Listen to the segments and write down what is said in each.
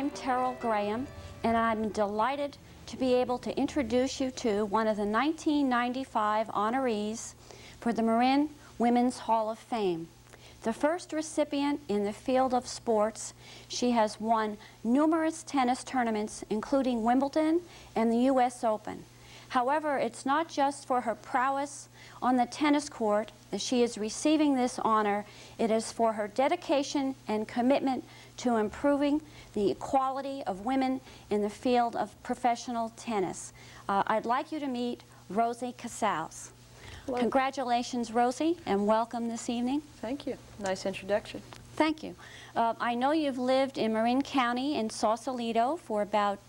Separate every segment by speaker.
Speaker 1: I'm Terrell Graham, and I'm delighted to be able to introduce you to one of the 1995 honorees for the Marin Women's Hall of Fame. The first recipient in the field of sports, she has won numerous tennis tournaments, including Wimbledon and the U.S. Open. However, it's not just for her prowess on the tennis court that she is receiving this honor. It is for her dedication and commitment to improving the equality of women in the field of professional tennis. I'd like you to meet Rosie Casals. Hello. Congratulations, Rosie, and welcome this evening.
Speaker 2: Thank you. Nice introduction.
Speaker 1: Thank you. I know you've lived in Marin County in Sausalito for about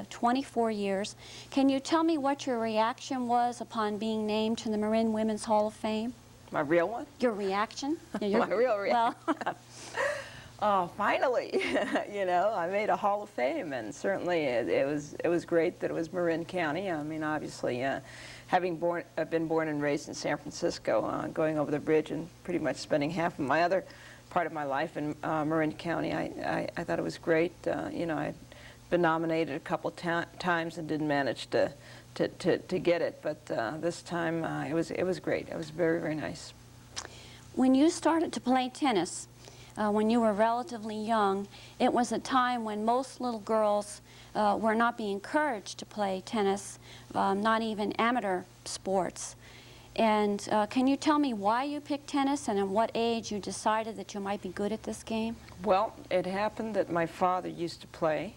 Speaker 1: 24 years. Can you tell me what your reaction was upon being named to the Marin Women's Hall of Fame?
Speaker 2: My real one?
Speaker 1: Your reaction?
Speaker 2: My real reaction.
Speaker 1: Well,
Speaker 2: oh, finally, you know, I made a Hall of Fame, and certainly it was great that it was Marin County. I mean, obviously, having been born and raised in San Francisco, going over the bridge and pretty much spending half of my other part of my life in Marin County, I thought it was great. You know, I'd been nominated a couple times and didn't manage to get it, but this time it was great. It was very, very nice.
Speaker 1: When you started to play tennis, when you were relatively young, it was a time when most little girls were not being encouraged to play tennis, not even amateur sports. And can you tell me why you picked tennis and at what age you decided that you might be good at this game?
Speaker 2: Well, it happened that my father used to play,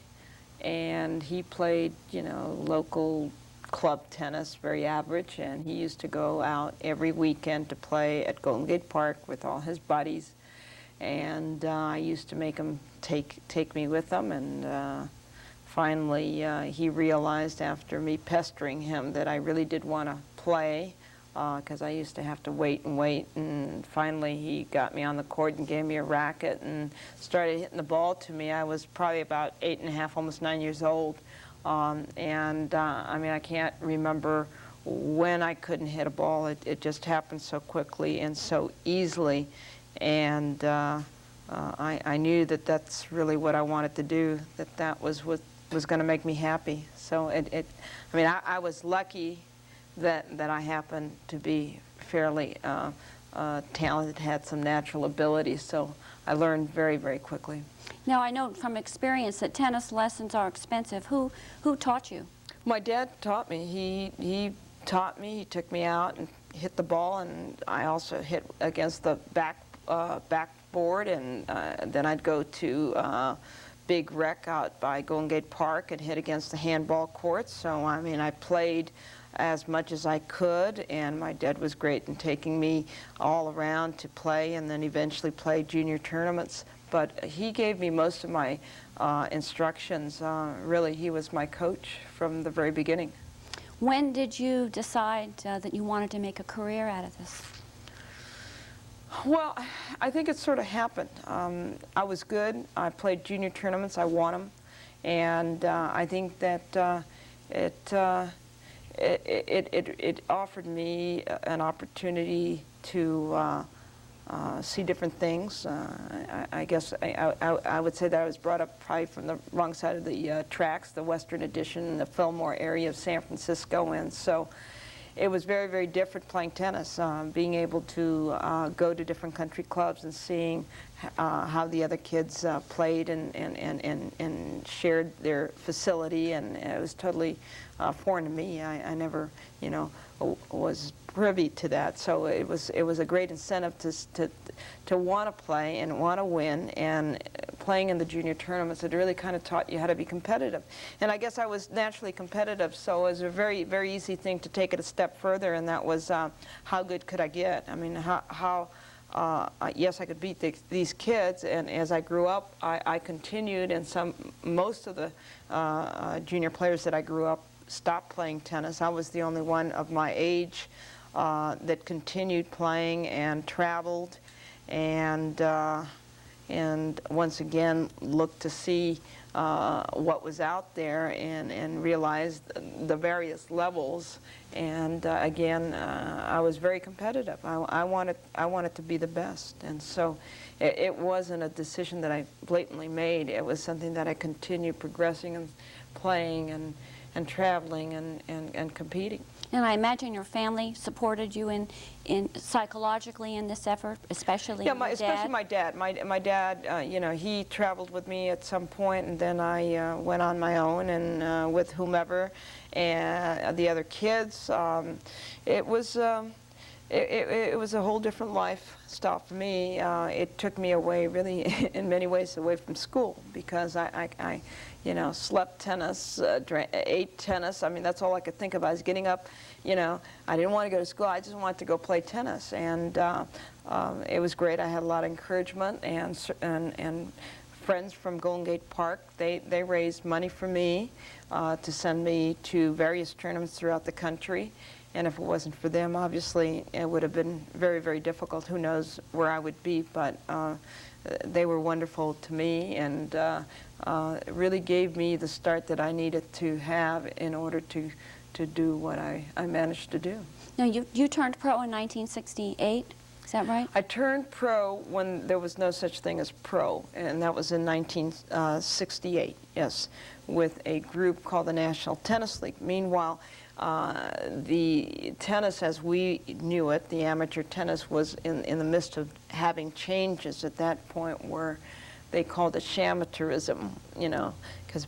Speaker 2: and he played, you know, local club tennis, very average, and he used to go out every weekend to play at Golden Gate Park with all his buddies, and I used to make him take me with them, and finally he realized after me pestering him that I really did want to play, because I used to have to wait, and finally he got me on the court and gave me a racket and started hitting the ball to me. I was probably about 8.5, almost 9 years old, I mean, I can't remember when I couldn't hit a ball. It just happened so quickly and so easily, and I knew that that's really what I wanted to do, that was what was going to make me happy. So I mean, I was lucky that I happened to be fairly talented, had some natural ability, so I learned very, very quickly.
Speaker 1: Now, I know from experience that tennis lessons are expensive. Who taught you?
Speaker 2: My dad taught me. He taught me. He took me out and hit the ball, and I also hit against the backboard, and then I'd go to Big Rec out by Golden Gate Park and hit against the handball courts. So, I mean, I played as much as I could, and my dad was great in taking me all around to play, and then eventually played junior tournaments. But he gave me most of my instructions. Really, he was my coach from the very beginning.
Speaker 1: When did you decide that you wanted to make a career out of this?
Speaker 2: Well, I think it sort of happened. I was good. I played junior tournaments. I won them, and I think that it offered me an opportunity to see different things. I guess I would say that I was brought up probably from the wrong side of the tracks, the Western Addition, the Fillmore area of San Francisco, and so it was very, very different playing tennis, being able to go to different country clubs and seeing how the other kids played and shared their facility, and it was totally foreign to me. I never, you know, was privy to that, so it was a great incentive to want to play and want to win, and playing in the junior tournaments, it really kind of taught you how to be competitive. And I guess I was naturally competitive, so it was a very, very easy thing to take it a step further, and that was how good could I get? I mean, yes, I could beat these kids, and as I grew up, I continued, and most of the junior players that I grew up stopped playing tennis. I was the only one of my age that continued playing and traveled, and and once again looked to see what was out there and realized the various levels. And again, I was very competitive. I wanted to be the best, and so it wasn't a decision that I blatantly made. It was something that I continued progressing and playing and traveling and competing.
Speaker 1: And I imagine your family supported you in psychologically in this effort, especially your dad?
Speaker 2: Especially my dad. My dad, you know, he traveled with me at some point, and then I went on my own and with whomever and the other kids. It was a whole different lifestyle for me. It took me away, really, in many ways, away from school, because I you know, slept tennis, ate tennis. I mean, that's all I could think about, is getting up. You know, I didn't want to go to school. I just wanted to go play tennis, and it was great. I had a lot of encouragement, and friends from Golden Gate Park. They raised money for me to send me to various tournaments throughout the country. And if it wasn't for them, obviously, it would have been very, very difficult. Who knows where I would be, but they were wonderful to me, and it really gave me the start that I needed to have in order to do what I managed to do.
Speaker 1: Now, you turned pro in 1968, is that right?
Speaker 2: I turned pro when there was no such thing as pro, and that was in 1968, yes, with a group called the National Tennis League. Meanwhile, the tennis as we knew it, the amateur tennis, was in the midst of having changes at that point, where they called it shamateurism, you know, because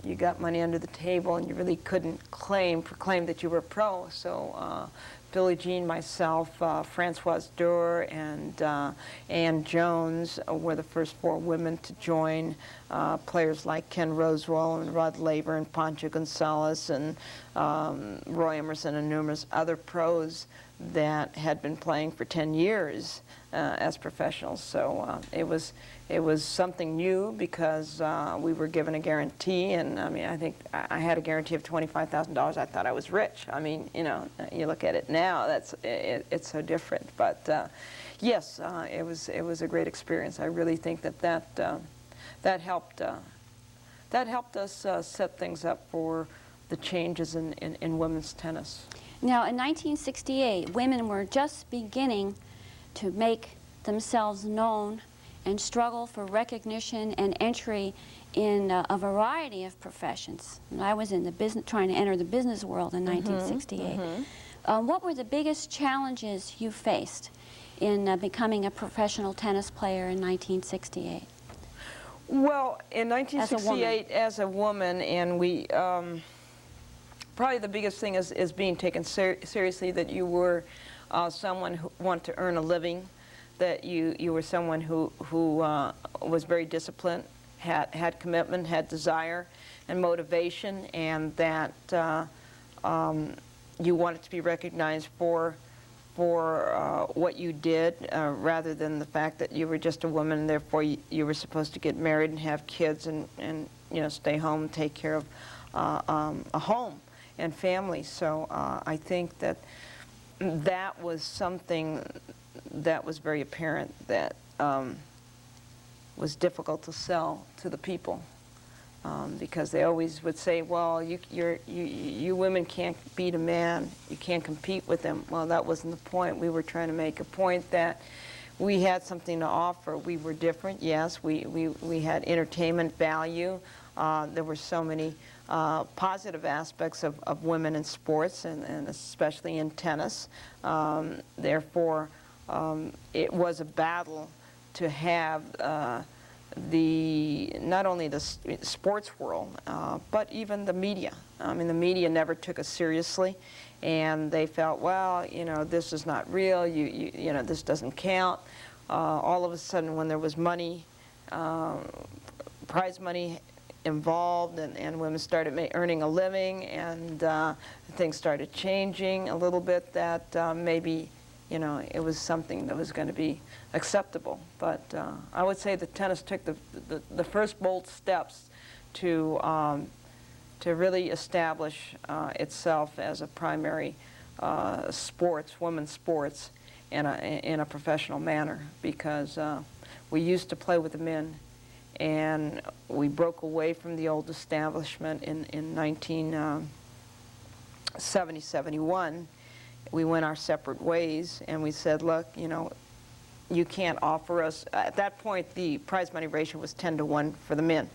Speaker 2: you got money under the table, and you really couldn't proclaim that you were pro. So Billie Jean, myself, Françoise Durr, and Ann Jones were the first 4 women to join. Players like Ken Rosewall and Rod Laver and Pancho Gonzalez and Roy Emerson and numerous other pros that had been playing for 10 years as professionals. So it was something new, because we were given a guarantee, and I mean, I think I had a guarantee of $25,000. I thought I was rich. I mean, you know, you look at it now, it's so different. But yes, it was a great experience. I really think that helped us set things up for the changes in women's tennis.
Speaker 1: Now, in 1968, women were just beginning to make themselves known and struggle for recognition and entry in a variety of professions. And I was in the business, trying to enter the business world in 1968. What were the biggest challenges you faced in becoming a professional tennis player in 1968?
Speaker 2: Well, in 1968, as a woman, and we probably the biggest thing is being taken seriously, that you were someone who wanted to earn a living, that you were someone who was very disciplined, had commitment, had desire and motivation, and that you wanted to be recognized for what you did, rather than the fact that you were just a woman, and therefore you were supposed to get married and have kids and you know, stay home and take care of a home and family. So I think that was something that was very apparent, that was difficult to sell to the people, because they always would say, well, you women can't beat a man, you can't compete with him. Well, that wasn't the point. We were trying to make a point that we had something to offer. We were different, yes. We had entertainment value. There were so many positive aspects of women in sports, and especially in tennis. Therefore, it was a battle to have not only the sports world, but even the media. I mean, the media never took us seriously, and they felt, well, you know, this is not real. You know, this doesn't count. All of a sudden, when there was money, prize money involved, and women started earning a living, and things started changing a little bit, that maybe, you know, it was something that was going to be acceptable. But I would say that tennis took the first bold steps to really establish itself as a primary women's sports in a professional manner, because we used to play with the men, and we broke away from the old establishment in 1970, 71. We went our separate ways, and we said, look, you know, you can't offer us. At that point, the prize money ratio was 10-1 for the men.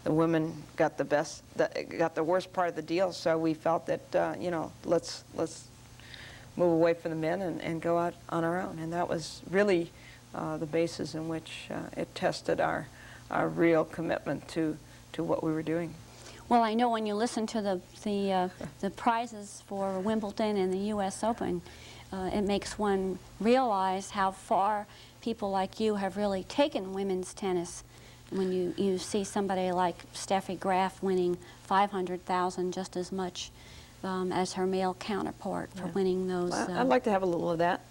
Speaker 2: The women got the best, got the worst part of the deal. So we felt that you know, let's move away from the men and go out on our own. And that was really the basis in which it tested our real commitment to what we were doing.
Speaker 1: Well, I know when you listen to the prizes for Wimbledon and the U.S. Open, it makes one realize how far people like you have really taken women's tennis. When you see somebody like Steffi Graf winning $500,000, just as much as her male counterpart for winning those.
Speaker 2: I'd like to have a little of that.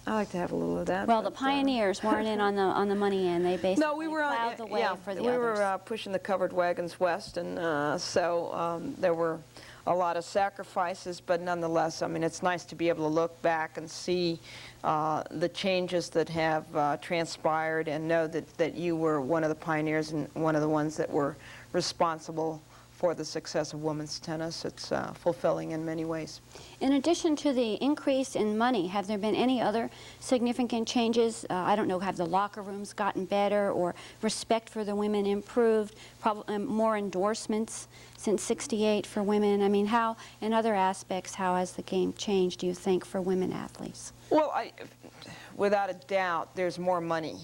Speaker 2: I like to have a little of that.
Speaker 1: Well, the pioneers weren't in on the money end. They basically
Speaker 2: no, we were
Speaker 1: plowed the way
Speaker 2: yeah,
Speaker 1: for the
Speaker 2: we
Speaker 1: others.
Speaker 2: were pushing the covered wagons west, and so there were a lot of sacrifices, but nonetheless, I mean, it's nice to be able to look back and see the changes that have transpired, and know that you were one of the pioneers and one of the ones that were responsible for the success of women's tennis. It's fulfilling in many ways.
Speaker 1: In addition to the increase in money, have there been any other significant changes? I don't know, have the locker rooms gotten better, or respect for the women improved, more endorsements since '68 for women? I mean, how, in other aspects, how has the game changed, do you think, for women athletes?
Speaker 2: Well, without a doubt, there's more money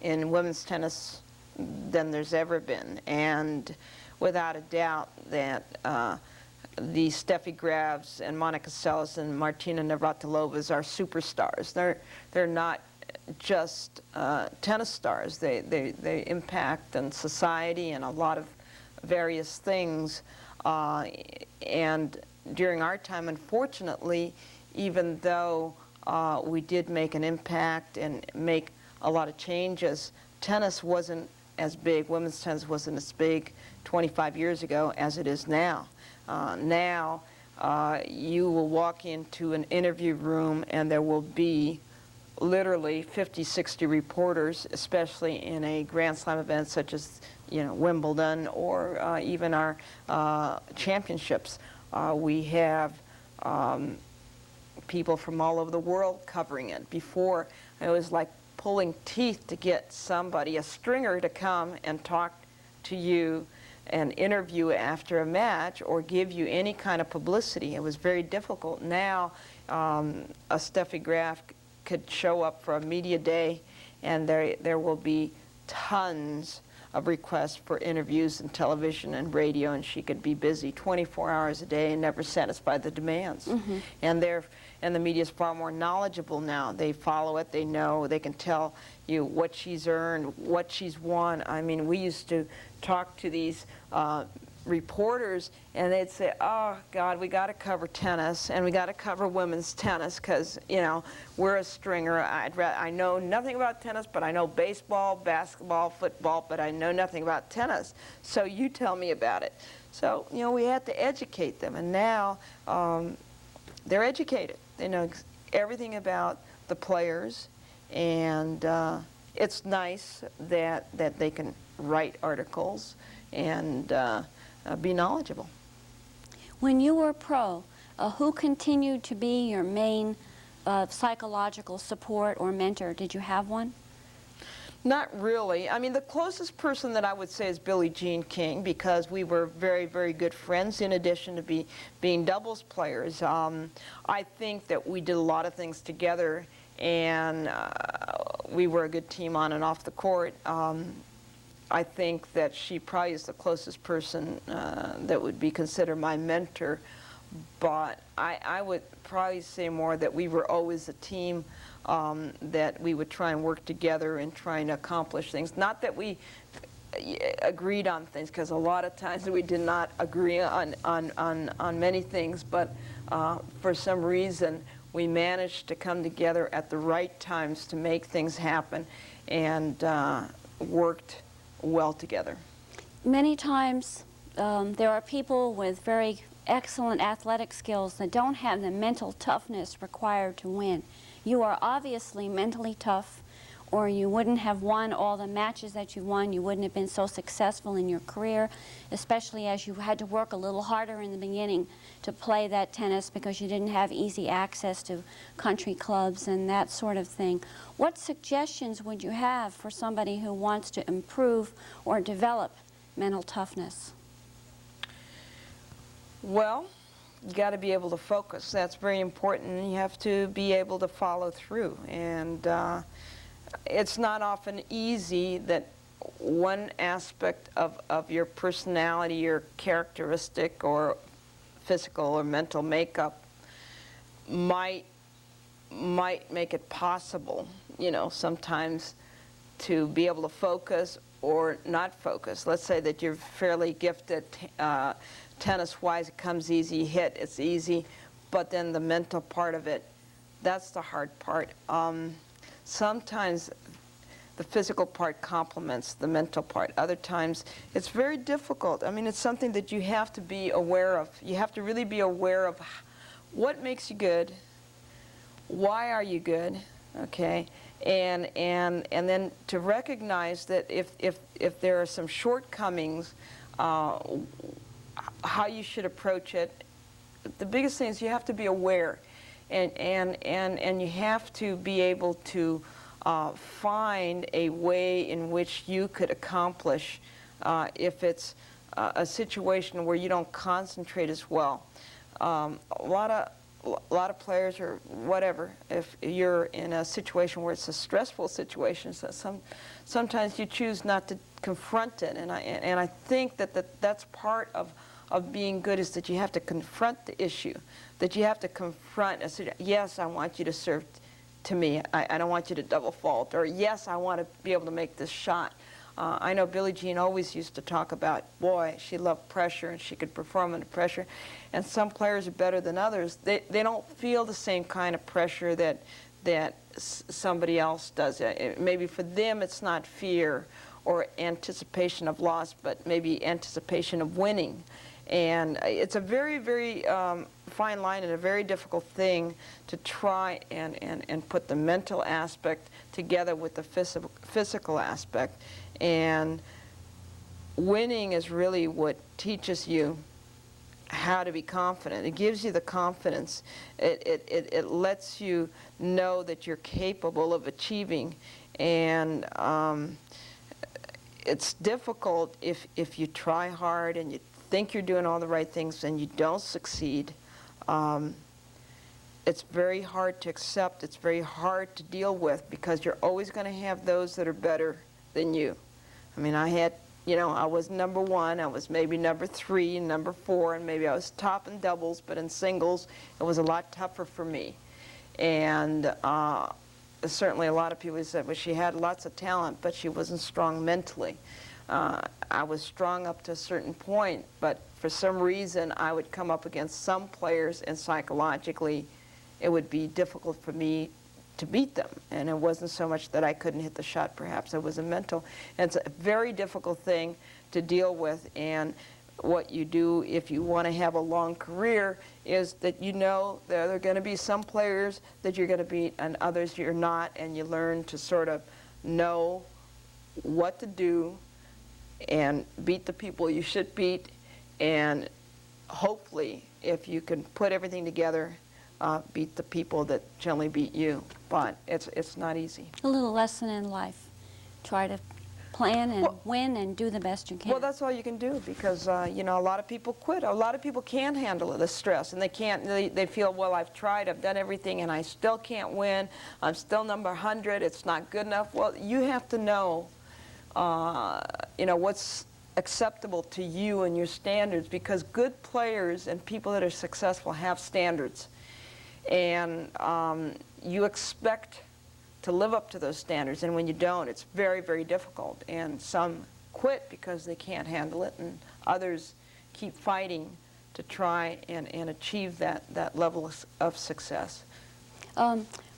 Speaker 2: in women's tennis than there's ever been. And without a doubt that the Steffi Grafs and Monica Seles and Martina Navratilovas are superstars. They're not just tennis stars. They impact on society and a lot of various things. And during our time, unfortunately, even though we did make an impact and make a lot of changes, tennis wasn't as big, women's tennis wasn't as big 25 years ago as it is now. Now, you will walk into an interview room and there will be literally 50, 60 reporters, especially in a Grand Slam event such as, you know, Wimbledon or even our championships. We have people from all over the world covering it. Before, it was like pulling teeth to get somebody, a stringer, to come and talk to you and interview after a match or give you any kind of publicity. It was very difficult. Now, a Steffi Graf could show up for a media day, and there will be tons of requests for interviews in television and radio, and she could be busy 24 hours a day and never satisfy the demands. Mm-hmm. And the media is far more knowledgeable now. They follow it, they know, they can tell you what she's earned, what she's won. I mean, we used to talk to these reporters, and they'd say, oh, God, we got to cover tennis, and we got to cover women's tennis, because, you know, we're a stringer. I know nothing about tennis, but I know baseball, basketball, football, but I know nothing about tennis. So you tell me about it. So, you know, we had to educate them, and now they're educated. They know everything about the players, and it's nice that they can write articles and be knowledgeable.
Speaker 1: When you were pro, who continued to be your main psychological support or mentor? Did you have one?
Speaker 2: Not really. I mean, the closest person that I would say is Billie Jean King, because we were very, very good friends in addition to being doubles players. I think that we did a lot of things together, and we were a good team on and off the court. I think that she probably is the closest person that would be considered my mentor, but I would probably say more that we were always a team, that we would try and work together and trying to accomplish things. Not that we agreed on things, because a lot of times we did not agree on many things, but for some reason we managed to come together at the right times to make things happen, and worked well together.
Speaker 1: Many times there are people with very excellent athletic skills that don't have the mental toughness required to win. You are obviously mentally tough, or you wouldn't have won all the matches that you won. You wouldn't have been so successful in your career, especially as you had to work a little harder in the beginning to play that tennis because you didn't have easy access to country clubs and that sort of thing. What suggestions would you have for somebody who wants to improve or develop mental toughness?
Speaker 2: Well, you got to be able to focus. That's very important. You have to be able to follow through. And it's not often easy that one aspect of your personality, your characteristic or physical or mental makeup might make it possible, you know, sometimes to be able to focus or not focus. Let's say that you're fairly gifted tennis-wise, it comes easy, you hit, it's easy, but then the mental part of it, that's the hard part. Sometimes the physical part complements the mental part. Other times it's very difficult. I mean, it's something that you have to be aware of. You have to really be aware of what makes you good, why are you good, okay? And then to recognize that if there are some shortcomings, how you should approach it. The biggest thing is you have to be aware, and you have to be able to find a way in which you could accomplish if it's a situation where you don't concentrate as well. A lot of players or whatever, if you're in a situation where it's a stressful situation, so sometimes you choose not to confront it, and I think that's part of being good, is that you have to confront the issue, that you have to confront, yes, I want you to serve to me, I don't want you to double fault, or yes, I want to be able to make this shot. I know Billie Jean always used to talk about, boy, she loved pressure and she could perform under pressure, and some players are better than others. They don't feel the same kind of pressure that somebody else does. Maybe for them it's not fear or anticipation of loss, but maybe anticipation of winning. And it's a very, very fine line and a very difficult thing to try and put the mental aspect together with the physical aspect. And winning is really what teaches you how to be confident. It gives you the confidence. It lets you know that you're capable of achieving. And it's difficult if you try hard and you think you're doing all the right things and you don't succeed. It's very hard to accept. It's very hard to deal with, because you're always going to have those that are better than you. I mean, I was number one, I was maybe number 3, number 4, and maybe I was top in doubles, but in singles it was a lot tougher for me. And certainly a lot of people said, well, she had lots of talent, but she wasn't strong mentally. I was strong up to a certain point, but for some reason I would come up against some players, and psychologically it would be difficult for me to beat them. And it wasn't so much that I couldn't hit the shot, perhaps it was a mental. And it's a very difficult thing to deal with. And what you do if you want to have a long career is that you know there are going to be some players that you're going to beat and others you're not, and you learn to sort of know what to do and beat the people you should beat, and hopefully, if you can put everything together, beat the people that generally beat you. But it's not easy.
Speaker 1: A little lesson in life. Try to plan and win and do the best you can.
Speaker 2: Well, that's all you can do, because you know, a lot of people quit. A lot of people can't handle the stress, and they can't. They feel, well, I've tried, I've done everything, and I still can't win. I'm still number 100. It's not good enough. Well, you have to know, you know, what's acceptable to you and your standards, because good players and people that are successful have standards, and you expect to live up to those standards, and when you don't, it's very, very difficult. And some quit because they can't handle it, and others keep fighting to try and achieve that level of success.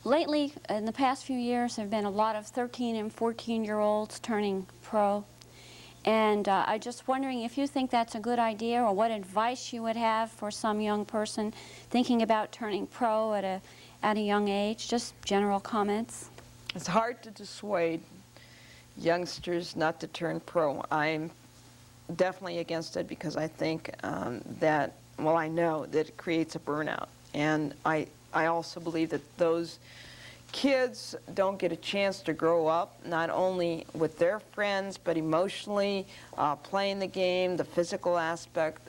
Speaker 1: Lately, in the past few years, there have been a lot of 13 and 14-year-olds turning pro. And I'm just wondering if you think that's a good idea, or what advice you would have for some young person thinking about turning pro at a young age. Just general comments.
Speaker 2: It's hard to dissuade youngsters not to turn pro. I'm definitely against it because I think that, well, I know that it creates a burnout. And I also believe that those kids don't get a chance to grow up, not only with their friends, but emotionally, playing the game, the physical aspect.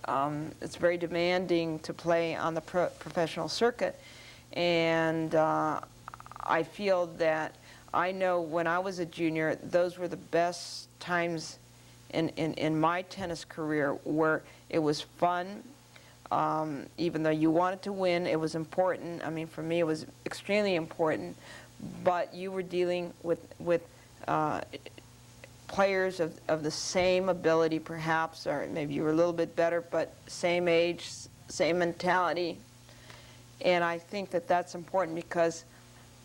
Speaker 2: It's very demanding to play on the professional circuit. And I feel that, I know when I was a junior, those were the best times in my tennis career where it was fun. Even though you wanted to win, it was important. I mean, for me, it was extremely important. But you were dealing with players of the same ability, perhaps, or maybe you were a little bit better, but same age, same mentality. And I think that that's important because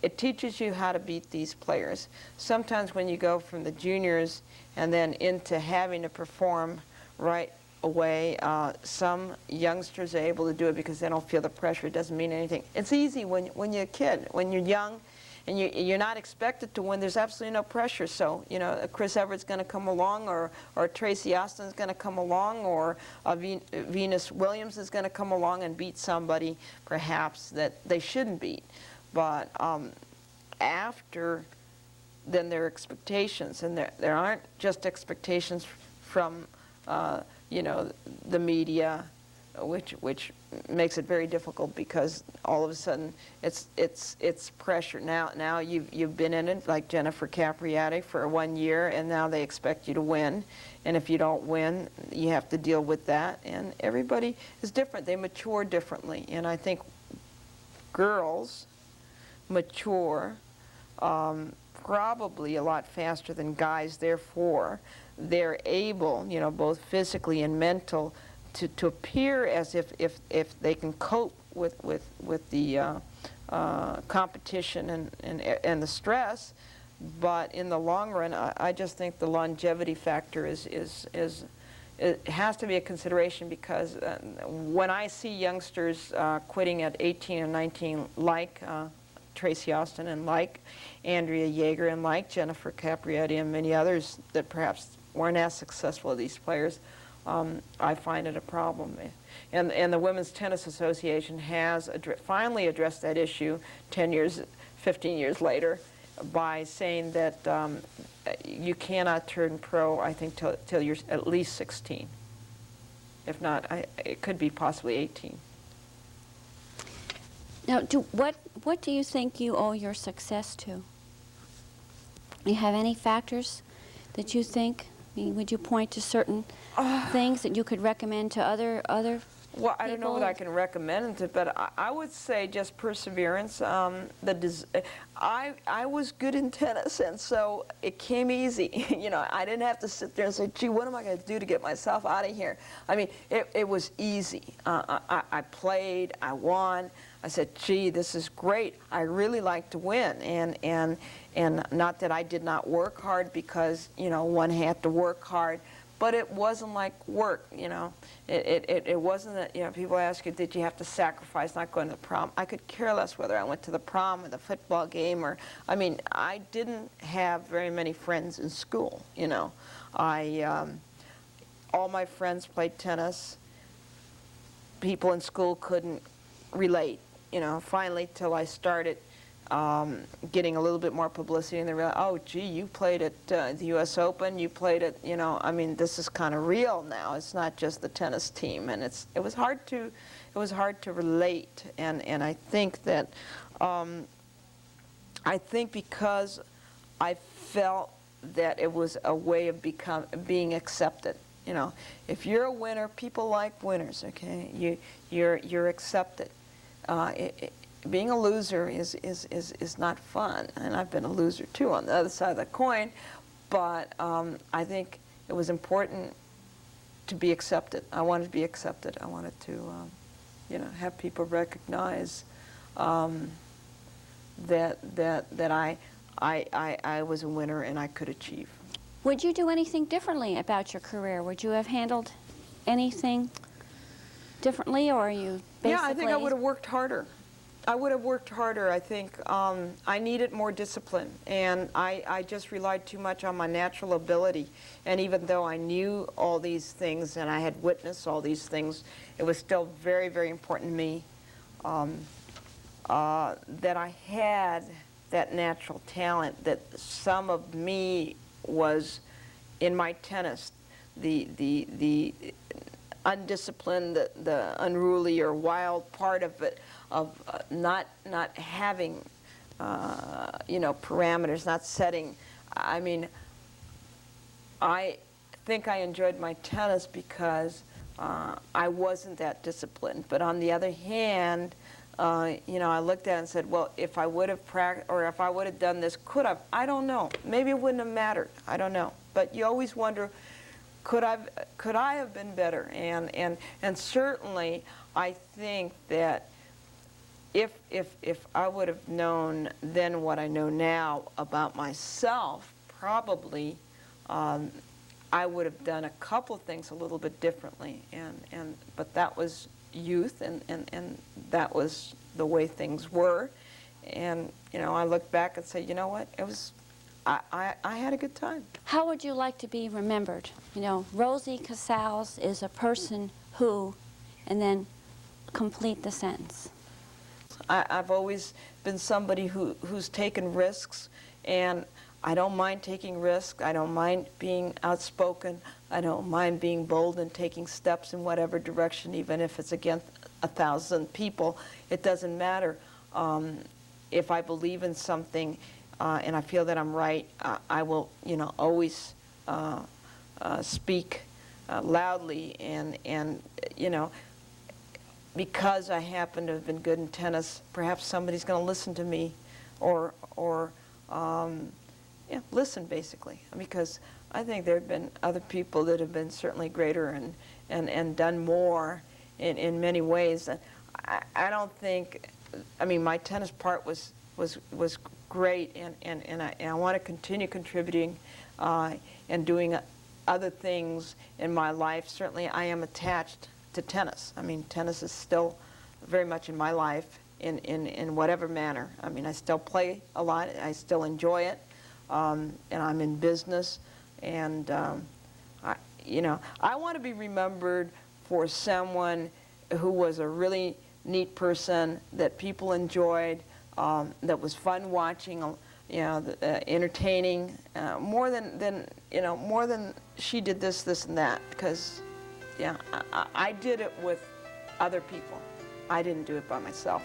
Speaker 2: it teaches you how to beat these players. Sometimes when you go from the juniors and then into having to perform right away, some youngsters are able to do it because they don't feel the pressure. It doesn't mean anything. It's easy when you're a kid. When you're young and you're not expected to win, there's absolutely no pressure. So, you know, Chris Everett's going to come along, or Tracy Austin's going to come along, or Venus Williams is going to come along and beat somebody, perhaps, that they shouldn't beat. But after, then there are expectations, and there aren't just expectations from you know, the media, which makes it very difficult because all of a sudden it's pressure. Now you've been in it, like Jennifer Capriati, for 1 year, and now they expect you to win. And if you don't win, you have to deal with that. And everybody is different. They mature differently. And I think girls mature probably a lot faster than guys. Therefore, they're able, you know, both physically and mental, to appear as if they can cope with the competition and the stress. But in the long run, I just think the longevity factor it has to be a consideration, because when I see youngsters quitting at 18 and 19, like Tracy Austin and like Andrea Jaeger and like Jennifer Capriati and many others that perhaps weren't as successful as these players, I find it a problem. And the Women's Tennis Association has finally addressed that issue 10 years, 15 years later, by saying that you cannot turn pro, I think, till you're at least 16. If not, it could be possibly 18.
Speaker 1: Now, what do you think you owe your success to? Do you have any factors that you think? I mean, would you point to certain things that you could recommend to other
Speaker 2: Well, I don't know
Speaker 1: people?
Speaker 2: what I can recommend it, but I would say just perseverance. I was good in tennis, and so it came easy. You know, I didn't have to sit there and say, gee, what am I going to do to get myself out of here? I mean, it was easy. I played, I won. I said, gee, this is great. I really like to win. And not that I did not work hard, because, you know, one had to work hard. But it wasn't like work, you know. It wasn't that, you know, people ask you, did you have to sacrifice not going to the prom? I could care less whether I went to the prom or the football game, or, I mean, I didn't have very many friends in school, you know. All my friends played tennis. People in school couldn't relate, you know, finally, till I started getting a little bit more publicity, and they realized, oh, gee, you played at the U.S. Open, you played at, you know, I mean, this is kind of real now. It's not just the tennis team, and it was hard to relate, and I think that because I felt that it was a way of being accepted. You know, if you're a winner, people like winners. Okay, you're accepted. Being a loser is not fun, and I've been a loser too on the other side of the coin. But I think it was important to be accepted. I wanted to be accepted. I wanted to, you know, have people recognize that I was a winner and I could achieve.
Speaker 1: Would you do anything differently about your career? Would you have handled anything differently, or are you basically...
Speaker 2: Yeah, I think I would have worked harder. I would have worked harder, I think. I needed more discipline, and I just relied too much on my natural ability. And even though I knew all these things and I had witnessed all these things, it was still very, very important to me that I had that natural talent, that some of me was in my tennis, the undisciplined, the unruly or wild part of it, of not having, you know, parameters, not setting. I mean, I think I enjoyed my tennis because I wasn't that disciplined. But on the other hand, you know, I looked at it and said, well, if I would have practiced, or if I would have done this, could I've? I don't know. Maybe it wouldn't have mattered. I don't know. But you always wonder, could I have been better? And certainly, I think that if I would have known then what I know now about myself, probably I would have done a couple of things a little bit differently. But that was youth, and that was the way things were. And you know, I look back and say, you know what? It was. I had a good time.
Speaker 1: How would you like to be remembered? You know, Rosie Casals is a person who, and then complete the sentence.
Speaker 2: I've always been somebody who's taken risks, and I don't mind taking risks. I don't mind being outspoken. I don't mind being bold and taking steps in whatever direction, even if it's against 1,000 people. It doesn't matter. If I believe in something, and I feel that I'm right, I will, you know, always speak loudly, and you know, because I happen to have been good in tennis, perhaps somebody's going to listen to me, or yeah, listen basically, because I think there have been other people that have been certainly greater and done more in many ways. I don't think, I mean, my tennis part was great, and I want to continue contributing and doing other things in my life. Certainly I am attached to tennis. I mean, tennis is still very much in my life in whatever manner. I mean, I still play a lot. I still enjoy it, and I'm in business, and you know, I want to be remembered for someone who was a really neat person that people enjoyed, that was fun watching, you know, entertaining, more than you know, more than she did this and that, because yeah, I did it with other people. I didn't do it by myself.